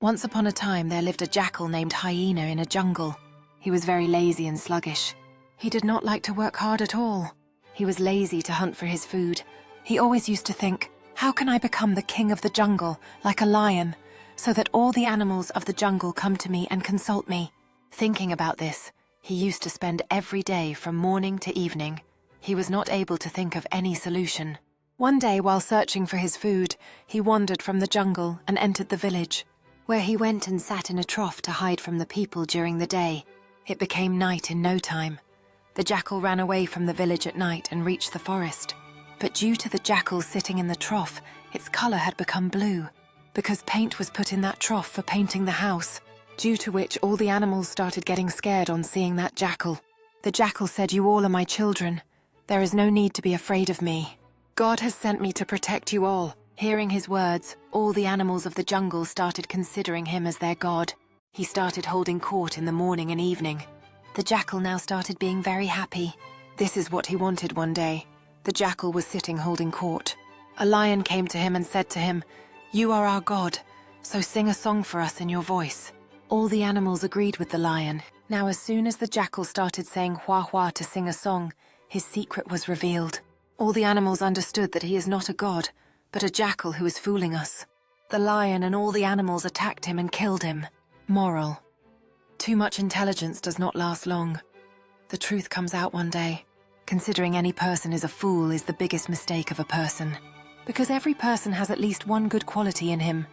Once upon a time, there lived a jackal named Hyena in a jungle. He was very lazy and sluggish. He did not like to work hard at all. He was lazy to hunt for his food. He always used to think, how can I become the king of the jungle, like a lion, so that all the animals of the jungle come to me and consult me? Thinking about this, he used to spend every day from morning to evening. He was not able to think of any solution. One day, while searching for his food, he wandered from the jungle and entered the village, where he went and sat in a trough to hide from the people during the day. It became night in no time. The jackal ran away from the village at night and reached the forest. But due to the jackal sitting in the trough, its color had become blue, because paint was put in that trough for painting the house, due to which all the animals started getting scared on seeing that jackal. The jackal said, "You all are my children. There is no need to be afraid of me. God has sent me to protect you all." Hearing his words, all the animals of the jungle started considering him as their god. He started holding court in the morning and evening. The jackal now started being very happy. This is what he wanted one day. The jackal was sitting holding court. A lion came to him and said to him, "You are our god, so sing a song for us in your voice." All the animals agreed with the lion. Now as soon as the jackal started saying "hua hua" to sing a song, his secret was revealed. All the animals understood that he is not a god, but a jackal who is fooling us. The lion and all the animals attacked him and killed him. Moral: too much intelligence does not last long. The truth comes out one day. Considering any person is a fool is the biggest mistake of a person. Because every person has at least one good quality in him.